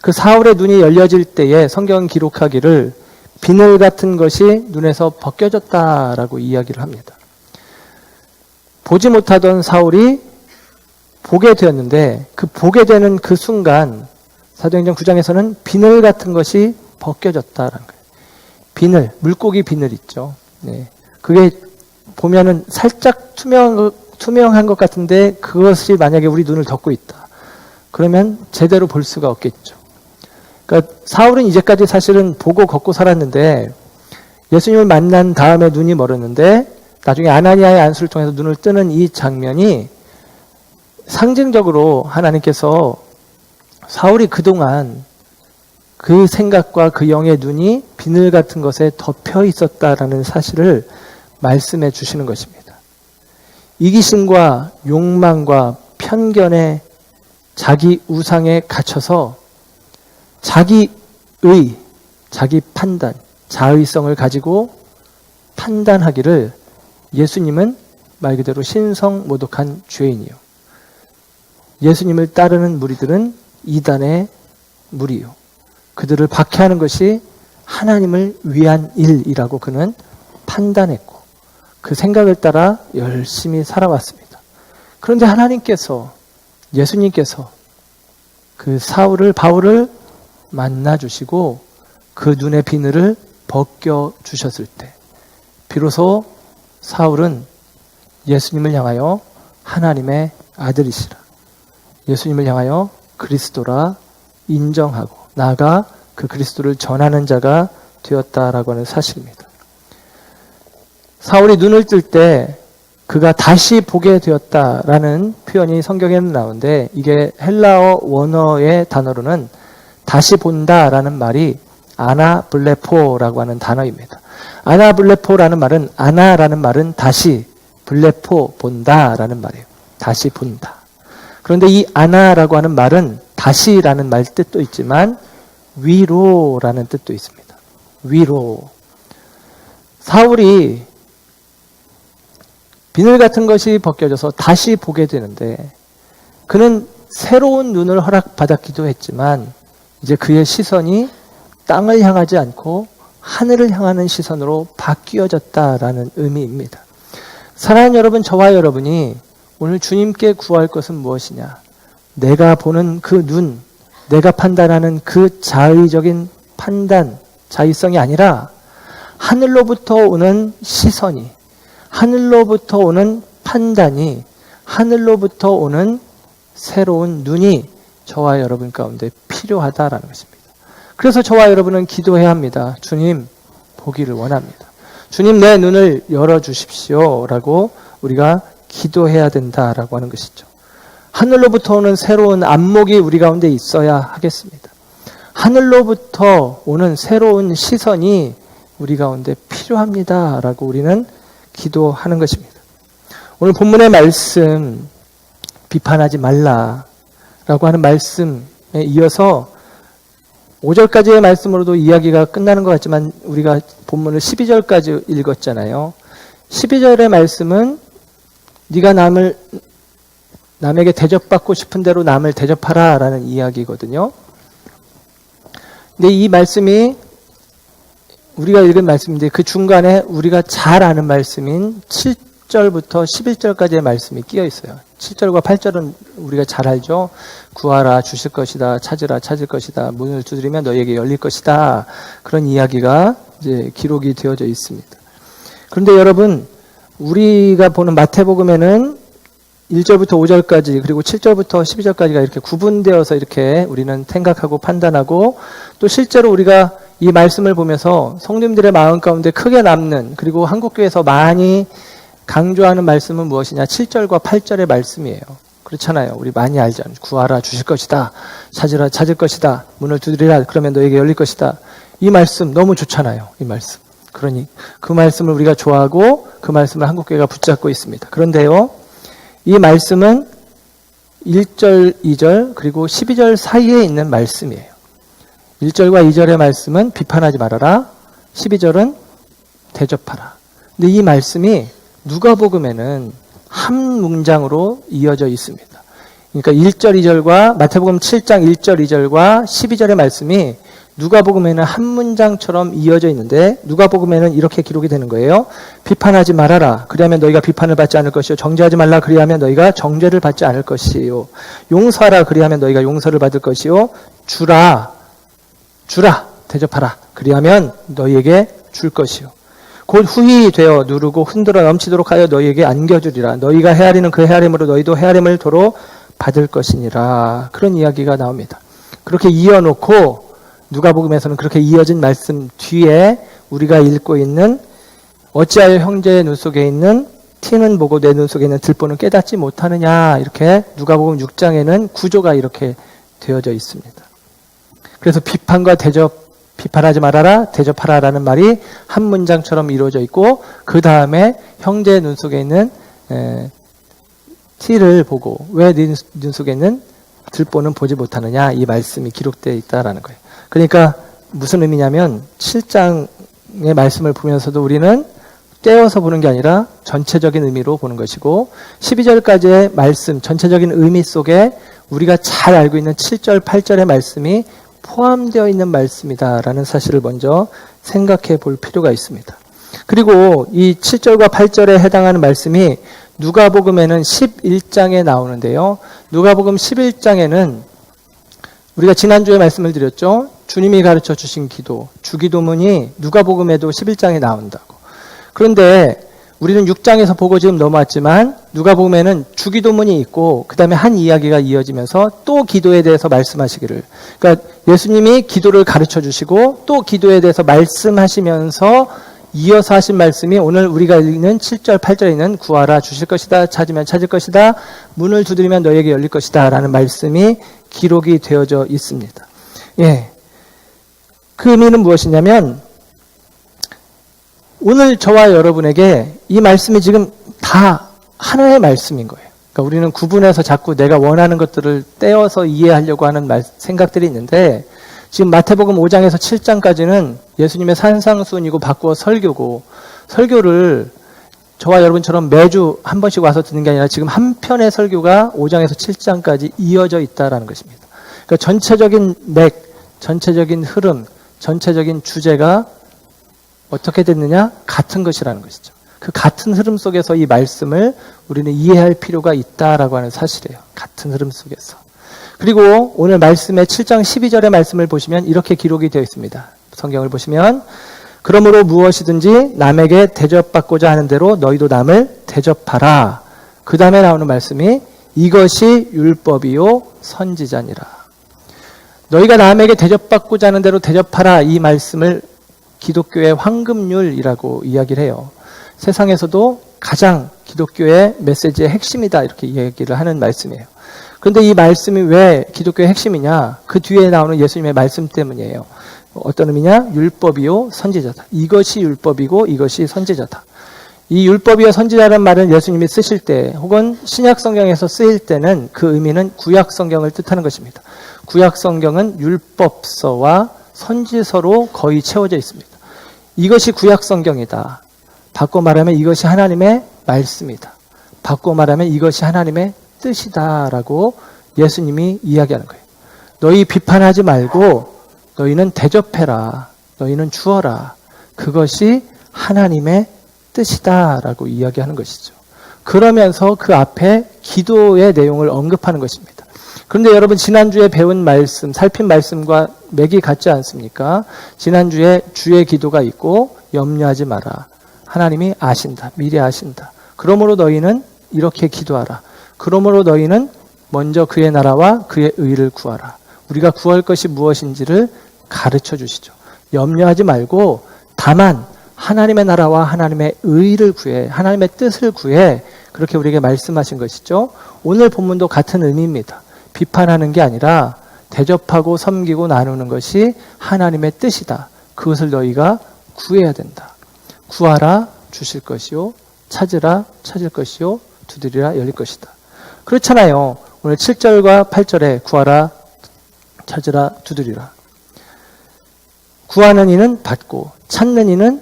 그 사울의 눈이 열려질 때에 성경은 기록하기를 비늘 같은 것이 눈에서 벗겨졌다라고 이야기를 합니다. 보지 못하던 사울이 보게 되었는데 그 보게 되는 그 순간 사도행전 9장에서는 비늘 같은 것이 벗겨졌다라는 거예요. 비늘, 물고기 비늘 있죠. 네. 그게 보면은 살짝 투명한 것 같은데 그것이 만약에 우리 눈을 덮고 있다. 그러면 제대로 볼 수가 없겠죠. 그러니까 사울은 이제까지 사실은 보고 걷고 살았는데 예수님을 만난 다음에 눈이 멀었는데 나중에 아나니아의 안수를 통해서 눈을 뜨는 이 장면이 상징적으로 하나님께서 사울이 그동안 그 생각과 그 영의 눈이 비늘 같은 것에 덮여 있었다라는 사실을 말씀해 주시는 것입니다. 이기심과 욕망과 편견에 자기 우상에 갇혀서 자기 판단, 자의성을 가지고 판단하기를 예수님은 말 그대로 신성모독한 죄인이요. 예수님을 따르는 무리들은 이단의 무리요. 그들을 박해하는 것이 하나님을 위한 일이라고 그는 판단했고 그 생각을 따라 열심히 살아왔습니다. 그런데 하나님께서, 예수님께서 그 바울을 만나주시고 그 눈의 비늘을 벗겨주셨을 때 비로소 사울은 예수님을 향하여 하나님의 아들이시라, 예수님을 향하여 그리스도라 인정하고 나아가 그 그리스도를 전하는 자가 되었다라고 하는 사실입니다. 사울이 눈을 뜰 때 그가 다시 보게 되었다라는 표현이 성경에는 나오는데 이게 헬라어 원어의 단어로는 다시 본다라는 말이 아나블레포라고 하는 단어입니다. 아나블레포라는 말은 다시, 블레포 본다라는 말이에요. 다시 본다. 그런데 이 아나라고 하는 말은 다시라는 말 뜻도 있지만 위로라는 뜻도 있습니다. 위로. 사울이 비늘 같은 것이 벗겨져서 다시 보게 되는데 그는 새로운 눈을 허락받았기도 했지만 이제 그의 시선이 땅을 향하지 않고 하늘을 향하는 시선으로 바뀌어졌다라는 의미입니다. 사랑하는 여러분, 저와 여러분이 오늘 주님께 구할 것은 무엇이냐? 내가 보는 그 눈, 내가 판단하는 그 자의적인 판단, 자의성이 아니라 하늘로부터 오는 시선이, 하늘로부터 오는 판단이, 하늘로부터 오는 새로운 눈이 저와 여러분 가운데 필요하다라는 것입니다. 그래서 저와 여러분은 기도해야 합니다. 주님, 보기를 원합니다. 주님, 내 눈을 열어주십시오 라고 우리가 기도해야 된다라고 하는 것이죠. 하늘로부터 오는 새로운 안목이 우리 가운데 있어야 하겠습니다. 하늘로부터 오는 새로운 시선이 우리 가운데 필요합니다라고 우리는 기도하는 것입니다. 오늘 본문의 말씀, 비판하지 말라라고 하는 말씀 이어서 5절까지의 말씀으로도 이야기가 끝나는 것 같지만 우리가 본문을 12절까지 읽었잖아요. 12절의 말씀은 네가 남에게 대접받고 싶은 대로 남을 대접하라 라는 이야기거든요. 근데 이 말씀이 우리가 읽은 말씀인데 그 중간에 우리가 잘 아는 말씀인 7절부터 11절까지의 말씀이 끼어 있어요. 7절과 8절은 우리가 잘 알죠. 구하라 주실 것이다. 찾으라 찾을 것이다. 문을 두드리면 너희에게 열릴 것이다. 그런 이야기가 이제 기록이 되어져 있습니다. 그런데 여러분, 우리가 보는 마태복음에는 1절부터 5절까지 그리고 7절부터 12절까지가 이렇게 구분되어서 이렇게 우리는 생각하고 판단하고 또 실제로 우리가 이 말씀을 보면서 성도님들의 마음 가운데 크게 남는 그리고 한국교회에서 많이 강조하는 말씀은 무엇이냐? 7절과 8절의 말씀이에요. 그렇잖아요. 우리 많이 알잖아요. 구하라 주실 것이다. 찾으라 찾을 것이다. 문을 두드리라 그러면 너에게 열릴 것이다. 이 말씀 너무 좋잖아요. 이 말씀. 그러니 그 말씀을 우리가 좋아하고 그 말씀을 한국교회가 붙잡고 있습니다. 그런데요. 이 말씀은 1절, 2절 그리고 12절 사이에 있는 말씀이에요. 1절과 2절의 말씀은 비판하지 말아라. 12절은 대접하라. 근데 이 말씀이 누가복음에는 한 문장으로 이어져 있습니다. 그러니까 1절, 2절과 마태복음 7장 1절, 2절과 12절의 말씀이 누가복음에는 한 문장처럼 이어져 있는데 누가복음에는 이렇게 기록이 되는 거예요. 비판하지 말아라. 그리하면 너희가 비판을 받지 않을 것이요. 정죄하지 말라. 그리하면 너희가 정죄를 받지 않을 것이요. 용서하라. 그리하면 너희가 용서를 받을 것이요. 주라. 대접하라. 그리하면 너희에게 줄 것이요. 곧 후히 되어 누르고 흔들어 넘치도록 하여 너희에게 안겨주리라. 너희가 헤아리는 그 헤아림으로 너희도 헤아림을 도로 받을 것이니라. 그런 이야기가 나옵니다. 그렇게 이어놓고 누가복음에서는 그렇게 이어진 말씀 뒤에 우리가 읽고 있는 어찌하여 형제의 눈 속에 있는 티는 보고 내 눈 속에 있는 들보는 깨닫지 못하느냐 이렇게 누가복음 6장에는 구조가 이렇게 되어져 있습니다. 그래서 비판과 대접, 비판하지 말아라, 대접하라라는 말이 한 문장처럼 이루어져 있고 그 다음에 형제의 눈 속에 있는 티를 보고 왜 네 눈 속에 있는 들보는 보지 못하느냐 이 말씀이 기록되어 있다라는 거예요. 그러니까 무슨 의미냐면 7장의 말씀을 보면서도 우리는 떼어서 보는 게 아니라 전체적인 의미로 보는 것이고 12절까지의 말씀 전체적인 의미 속에 우리가 잘 알고 있는 7절, 8절의 말씀이 포함되어 있는 말씀이다라는 사실을 먼저 생각해 볼 필요가 있습니다. 그리고 이 7절과 8절에 해당하는 말씀이 누가복음에는 11장에 나오는데요. 누가복음 11장에는 우리가 지난주에 말씀을 드렸죠. 주님이 가르쳐 주신 기도, 주기도문이 누가복음에도 11장에 나온다고. 그런데 우리는 6장에서 보고 지금 넘어왔지만 누가복음에는 주기도문이 있고 그 다음에 한 이야기가 이어지면서 또 기도에 대해서 말씀하시기를. 그러니까 예수님이 기도를 가르쳐 주시고 또 기도에 대해서 말씀하시면서 이어서 하신 말씀이 오늘 우리가 읽는 7절, 8절에 있는 구하라 주실 것이다. 찾으면 찾을 것이다. 문을 두드리면 너에게 열릴 것이다. 라는 말씀이 기록이 되어져 있습니다. 예. 그 의미는 무엇이냐면 오늘 저와 여러분에게 이 말씀이 지금 다 하나의 말씀인 거예요. 그러니까 우리는 구분해서 자꾸 내가 원하는 것들을 떼어서 이해하려고 하는 생각들이 있는데 지금 마태복음 5장에서 7장까지는 예수님의 산상수훈이고 바꾸어 설교고 설교를 저와 여러분처럼 매주 한 번씩 와서 듣는 게 아니라 지금 한 편의 설교가 5장에서 7장까지 이어져 있다는 것입니다. 그러니까 전체적인 맥, 전체적인 흐름, 전체적인 주제가 어떻게 됐느냐? 같은 것이라는 것이죠. 그 같은 흐름 속에서 이 말씀을 우리는 이해할 필요가 있다라고 하는 사실이에요. 같은 흐름 속에서. 그리고 오늘 말씀의 7장 12절의 말씀을 보시면 이렇게 기록이 되어 있습니다. 성경을 보시면 그러므로 무엇이든지 남에게 대접받고자 하는 대로 너희도 남을 대접하라. 그 다음에 나오는 말씀이 이것이 율법이요 선지자니라. 너희가 남에게 대접받고자 하는 대로 대접하라. 이 말씀을 기독교의 황금률이라고 이야기를 해요. 세상에서도 가장 기독교의 메시지의 핵심이다 이렇게 이야기를 하는 말씀이에요. 그런데 이 말씀이 왜 기독교의 핵심이냐? 그 뒤에 나오는 예수님의 말씀 때문이에요. 어떤 의미냐? 율법이요 선지자다. 이것이 율법이고 이것이 선지자다. 이 율법이여 선지자라는 말은 예수님이 쓰실 때 혹은 신약 성경에서 쓰일 때는 그 의미는 구약 성경을 뜻하는 것입니다. 구약 성경은 율법서와 선지서로 거의 채워져 있습니다. 이것이 구약 성경이다. 바꿔 말하면 이것이 하나님의 말씀이다. 바꿔 말하면 이것이 하나님의 뜻이다라고 예수님이 이야기하는 거예요. 너희 비판하지 말고 너희는 대접해라. 너희는 주어라. 그것이 하나님의 뜻이다라고 이야기하는 것이죠. 그러면서 그 앞에 기도의 내용을 언급하는 것입니다. 그런데 여러분 지난주에 배운 말씀, 살핀 말씀과 맥이 같지 않습니까? 지난주에 주의 기도가 있고 염려하지 마라. 하나님이 아신다. 미리 아신다. 그러므로 너희는 이렇게 기도하라. 그러므로 너희는 먼저 그의 나라와 그의 의를 구하라. 우리가 구할 것이 무엇인지를 가르쳐 주시죠. 염려하지 말고 다만 하나님의 나라와 하나님의 의를 구해, 하나님의 뜻을 구해, 그렇게 우리에게 말씀하신 것이죠. 오늘 본문도 같은 의미입니다. 비판하는 게 아니라 대접하고 섬기고 나누는 것이 하나님의 뜻이다. 그것을 너희가 구해야 된다. 구하라 주실 것이요, 찾으라 찾을 것이요, 두드리라 열릴 것이다. 그렇잖아요. 오늘 7절과 8절에 구하라 찾으라 두드리라. 구하는 이는 받고 찾는 이는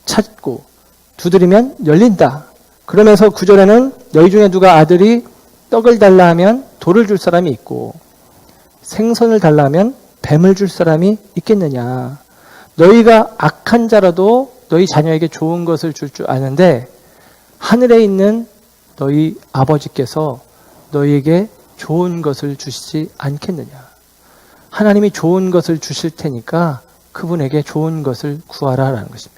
찾고 두드리면 열린다. 그러면서 9절에는 너희 중에 누가 아들이 떡을 달라 하면 돌을 줄 사람이 있고 생선을 달라 하면 뱀을 줄 사람이 있겠느냐. 너희가 악한 자라도 너희 자녀에게 좋은 것을 줄 줄 아는데 하늘에 있는 너희 아버지께서 너희에게 좋은 것을 주시지 않겠느냐. 하나님이 좋은 것을 주실 테니까 그분에게 좋은 것을 구하라라는 것입니다.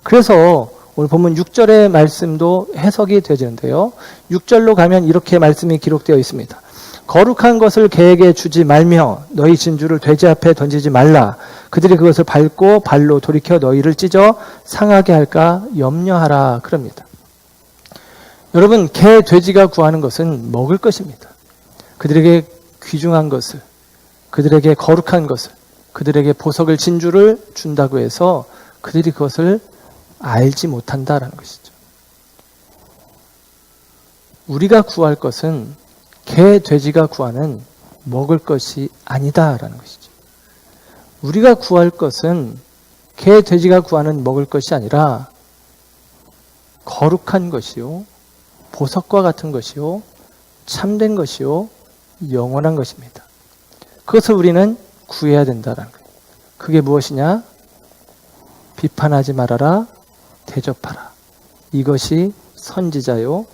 그래서 오늘 본문 6절의 말씀도 해석이 되는데요. 6절로 가면 이렇게 말씀이 기록되어 있습니다. 거룩한 것을 개에게 주지 말며 너희 진주를 돼지 앞에 던지지 말라. 그들이 그것을 밟고 발로 돌이켜 너희를 찢어 상하게 할까 염려하라. 그럽니다. 여러분, 개, 돼지가 구하는 것은 먹을 것입니다. 그들에게 귀중한 것을, 그들에게 거룩한 것을, 그들에게 보석을 진주를 준다고 해서 그들이 그것을 알지 못한다라는 것이죠. 우리가 구할 것은 개, 돼지가 구하는 먹을 것이 아니다라는 것이죠. 우리가 구할 것은 개, 돼지가 구하는 먹을 것이 아니라 거룩한 것이요, 보석과 같은 것이요, 참된 것이요, 영원한 것입니다. 그것을 우리는 구해야 된다라는 거예요. 그게 무엇이냐? 비판하지 말아라. 대접하라. 이것이 선지자요,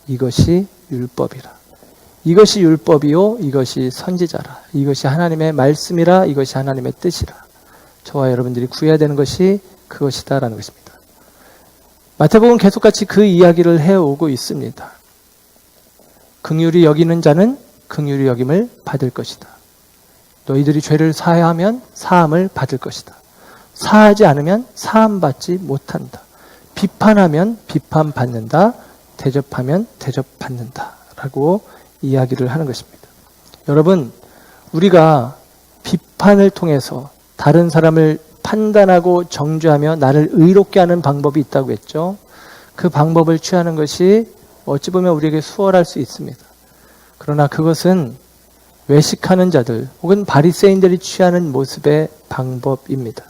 이것이 율법이라. 이것이 율법이요, 이것이 선지자라. 이것이 하나님의 말씀이라. 이것이 하나님의 뜻이라. 저와 여러분들이 구해야 되는 것이 그것이다라는 것입니다. 마태복음 계속같이 그 이야기를 해오고 있습니다. 긍휼히 여기는 자는 긍휼히 여김을 받을 것이다. 너희들이 죄를 사하면 사함을 받을 것이다. 사하지 않으면 사함받지 못한다. 비판하면 비판받는다. 대접하면 대접받는다. 라고 이야기를 하는 것입니다. 여러분, 우리가 비판을 통해서 다른 사람을 판단하고 정죄하며 나를 의롭게 하는 방법이 있다고 했죠. 그 방법을 취하는 것이 어찌 보면 우리에게 수월할 수 있습니다. 그러나 그것은 외식하는 자들 혹은 바리새인들이 취하는 모습의 방법입니다.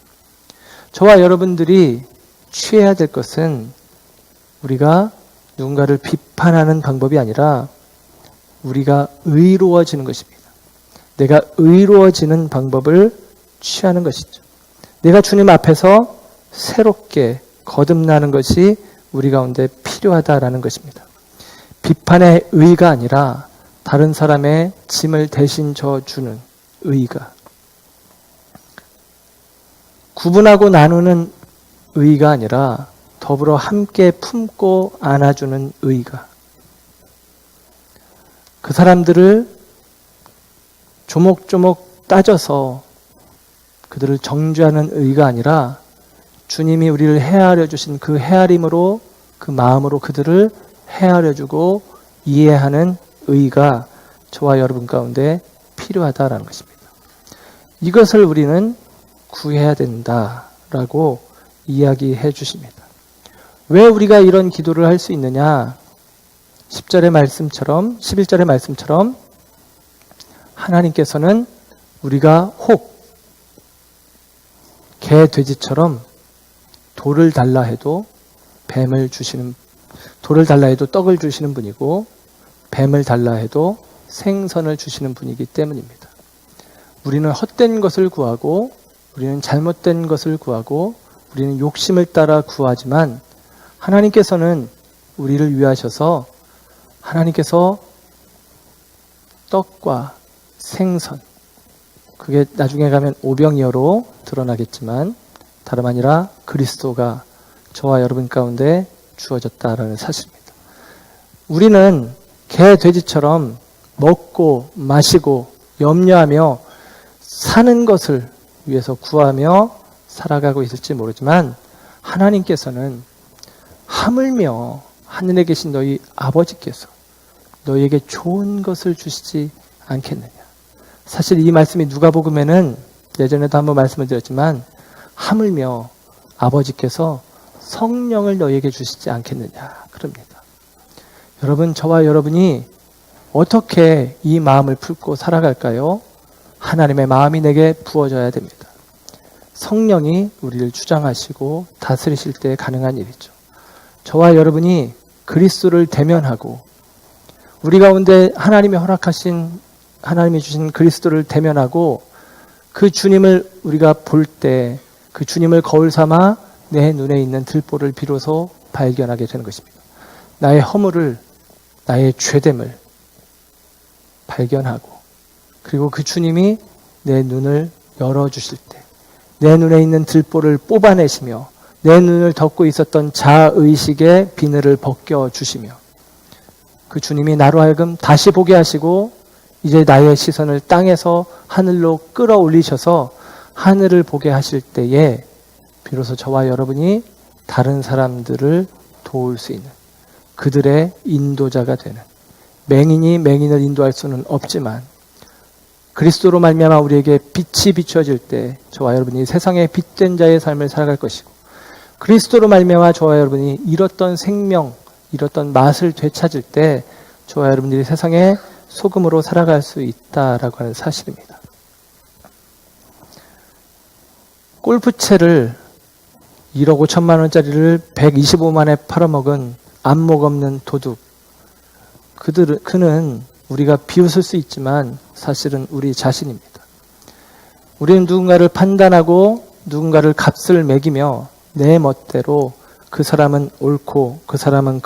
저와 여러분들이 취해야 될 것은 우리가 누군가를 비판하는 방법이 아니라 우리가 의로워지는 것입니다. 내가 의로워지는 방법을 취하는 것이죠. 내가 주님 앞에서 새롭게 거듭나는 것이 우리 가운데 필요하다라는 것입니다. 비판의 의가 아니라 다른 사람의 짐을 대신 져주는 의가, 구분하고 나누는 의가 아니라 더불어 함께 품고 안아주는 의가, 그 사람들을 조목조목 따져서 그들을 정죄하는 의가 아니라 주님이 우리를 헤아려 주신 그 헤아림으로, 그 마음으로 그들을 헤아려 주고 이해하는 의가 저와 여러분 가운데 필요하다라는 것입니다. 이것을 우리는 구해야 된다라고 이야기해 주십니다. 왜 우리가 이런 기도를 할 수 있느냐? 10절의 말씀처럼, 11절의 말씀처럼 하나님께서는 우리가 혹 개, 돼지처럼 돌을 달라 해도 돌을 달라 해도 떡을 주시는 분이고 뱀을 달라 해도 생선을 주시는 분이기 때문입니다. 우리는 헛된 것을 구하고 우리는 잘못된 것을 구하고 우리는 욕심을 따라 구하지만 하나님께서는 우리를 위하셔서 하나님께서 떡과 생선, 그게 나중에 가면 오병이어로 드러나겠지만 다름 아니라 그리스도가 저와 여러분 가운데 주어졌다라는 사실입니다. 우리는 개, 돼지처럼 먹고 마시고 염려하며 사는 것을 위해서 구하며 살아가고 있을지 모르지만 하나님께서는 하물며 하늘에 계신 너희 아버지께서 너희에게 좋은 것을 주시지 않겠느냐. 사실 이 말씀이 누가복음에는 예전에도 한번 말씀을 드렸지만 하물며 아버지께서 성령을 너희에게 주시지 않겠느냐 그럽니다. 여러분, 저와 여러분이 어떻게 이 마음을 품고 살아갈까요? 하나님의 마음이 내게 부어져야 됩니다. 성령이 우리를 주장하시고 다스리실 때 가능한 일이죠. 저와 여러분이 그리스도를 대면하고 우리 가운데 하나님이 허락하신 하나님이 주신 그리스도를 대면하고 그 주님을 우리가 볼 때 그 주님을 거울 삼아 내 눈에 있는 들보를 비로소 발견하게 되는 것입니다. 나의 허물을, 나의 죄됨을 발견하고 그리고 그 주님이 내 눈을 열어주실 때 내 눈에 있는 들보를 뽑아내시며 내 눈을 덮고 있었던 자의식의 비늘을 벗겨주시며 그 주님이 나로 하여금 다시 보게 하시고 이제 나의 시선을 땅에서 하늘로 끌어올리셔서 하늘을 보게 하실 때에 비로소 저와 여러분이 다른 사람들을 도울 수 있는 그들의 인도자가 되는 맹인이 맹인을 인도할 수는 없지만 그리스도로 말미암아 우리에게 빛이 비춰질 때 저와 여러분이 세상의 빛된 자의 삶을 살아갈 것이고 그리스도로 말미암아 저와 여러분이 잃었던 생명, 잃었던 맛을 되찾을 때 저와 여러분들이 세상에 소금으로 살아갈 수 있다라고 하는 사실입니다. 골프채를 1억 5천만 원짜리를 125만에 팔아먹은 안목 없는 도둑. 그는 우리가 비웃을 수 있지만 사실은 우리 자신입니다. 우리는 누군가를 판단하고 누군가를 값을 매기며 내 멋대로 그 사람은 옳고 그 사람은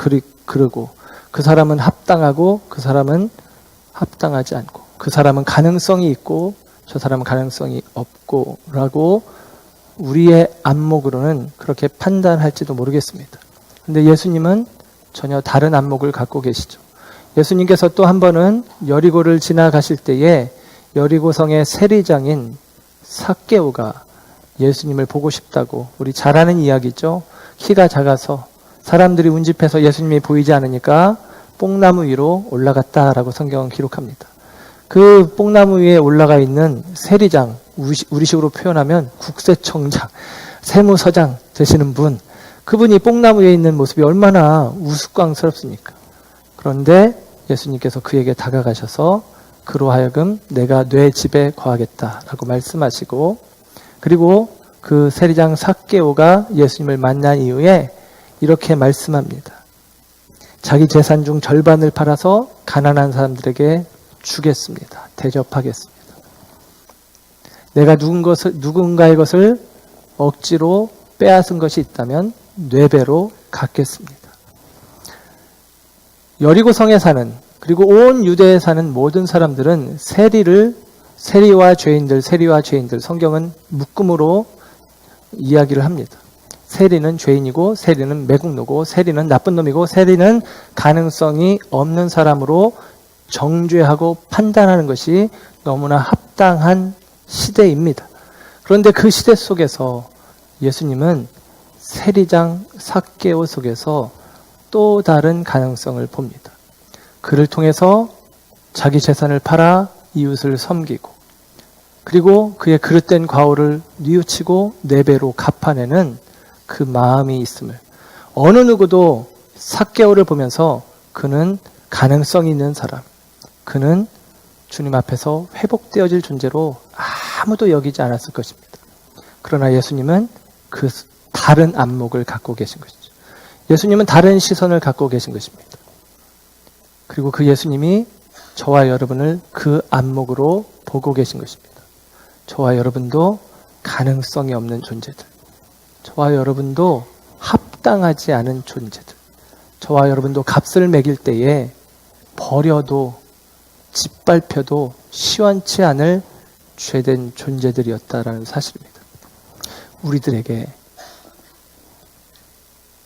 그르고 그 사람은 합당하고 그 사람은 합당하지 않고 그 사람은 가능성이 있고 저 사람은 가능성이 없고 라고 우리의 안목으로는 그렇게 판단할지도 모르겠습니다. 그런데 예수님은 전혀 다른 안목을 갖고 계시죠. 예수님께서 또 한 번은 여리고를 지나가실 때에 여리고성의 세리장인 삭개오가 예수님을 보고 싶다고 우리 잘 아는 이야기죠. 키가 작아서 사람들이 운집해서 예수님이 보이지 않으니까 뽕나무 위로 올라갔다라고 성경은 기록합니다. 그 뽕나무 위에 올라가 있는 세리장, 우리식으로 표현하면 국세청장, 세무서장 되시는 분, 그분이 뽕나무 위에 있는 모습이 얼마나 우스꽝스럽습니까? 그런데 예수님께서 그에게 다가가셔서 그로 하여금 내가 네 집에 거하겠다라고 말씀하시고 그리고 그 세리장 삭개오가 예수님을 만난 이후에 이렇게 말씀합니다. 자기 재산 중 절반을 팔아서 가난한 사람들에게 주겠습니다. 대접하겠습니다. 내가 누군가의 것을 억지로 빼앗은 것이 있다면 4배로 갚겠습니다. 여리고성에 사는 그리고 온 유대에 사는 모든 사람들은 세리와 죄인들 성경은 묶음으로 이야기를 합니다. 세리는 죄인이고 세리는 매국노고 세리는 나쁜 놈이고 세리는 가능성이 없는 사람으로 정죄하고 판단하는 것이 너무나 합당한 시대입니다. 그런데 그 시대 속에서 예수님은 세리장 삭개오 속에서 또 다른 가능성을 봅니다. 그를 통해서 자기 재산을 팔아 이웃을 섬기고 그리고 그의 그릇된 과오를 뉘우치고 4배로 갚아내는 그 마음이 있음을 어느 누구도 삭개오를 보면서 그는 가능성이 있는 사람, 그는 주님 앞에서 회복되어질 존재로 아무도 여기지 않았을 것입니다. 그러나 예수님은 그 다른 안목을 갖고 계신 것이죠. 예수님은 다른 시선을 갖고 계신 것입니다. 그리고 그 예수님이 저와 여러분을 그 안목으로 보고 계신 것입니다. 저와 여러분도 가능성이 없는 존재들, 저와 여러분도 합당하지 않은 존재들, 저와 여러분도 값을 매길 때에 버려도 짓밟혀도 시원치 않을 죄된 존재들이었다라는 사실입니다. 우리들에게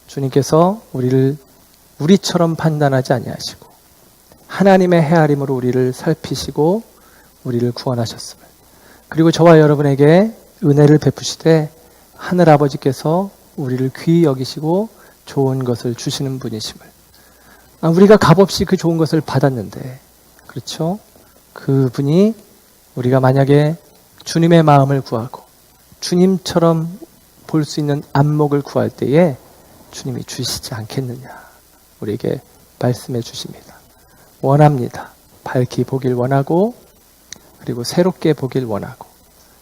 주님께서 우리를 우리처럼 판단하지 아니하시고 하나님의 헤아림으로 우리를 살피시고 우리를 구원하셨음을, 그리고 저와 여러분에게 은혜를 베푸시되 하늘 아버지께서 우리를 귀히 여기시고 좋은 것을 주시는 분이심을, 우리가 값없이 그 좋은 것을 받았는데, 그렇죠? 그분이 우리가 만약에 주님의 마음을 구하고 주님처럼 볼 수 있는 안목을 구할 때에 주님이 주시지 않겠느냐, 우리에게 말씀해 주십니다. 원합니다. 밝히 보길 원하고, 그리고 새롭게 보길 원하고,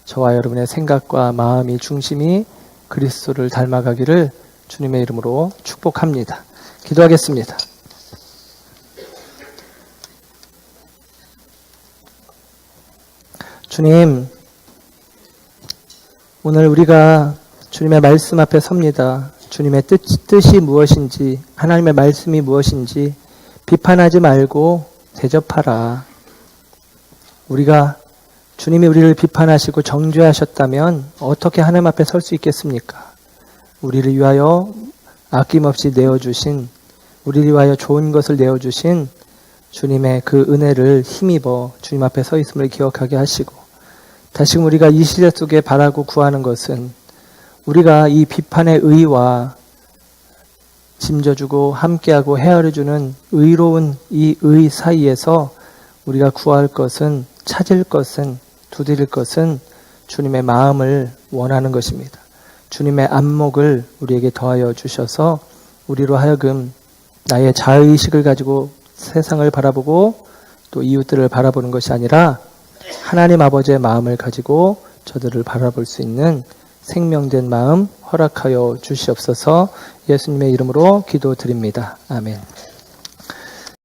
저와 여러분의 생각과 마음이 중심이 그리스도를 닮아가기를 주님의 이름으로 축복합니다. 기도하겠습니다. 주님, 오늘 우리가 주님의 말씀 앞에 섭니다. 주님의 뜻이 무엇인지, 하나님의 말씀이 무엇인지 비판하지 말고 대접하라. 우리가 주님이 우리를 비판하시고 정죄하셨다면 어떻게 하나님 앞에 설 수 있겠습니까? 우리를 위하여 아낌없이 내어주신, 우리를 위하여 좋은 것을 내어주신 주님의 그 은혜를 힘입어 주님 앞에 서 있음을 기억하게 하시고, 다시금 우리가 이 시대 속에 바라고 구하는 것은 우리가 이 비판의 의와 짐져주고 함께하고 헤아려주는 의로운 이 의 사이에서 우리가 구할 것은, 찾을 것은, 두드릴 것은 주님의 마음을 원하는 것입니다. 주님의 안목을 우리에게 더하여 주셔서 우리로 하여금 나의 자의식을 가지고 세상을 바라보고 또 이웃들을 바라보는 것이 아니라 하나님 아버지의 마음을 가지고 저들을 바라볼 수 있는 생명된 마음 허락하여 주시옵소서. 예수님의 이름으로 기도드립니다. 아멘.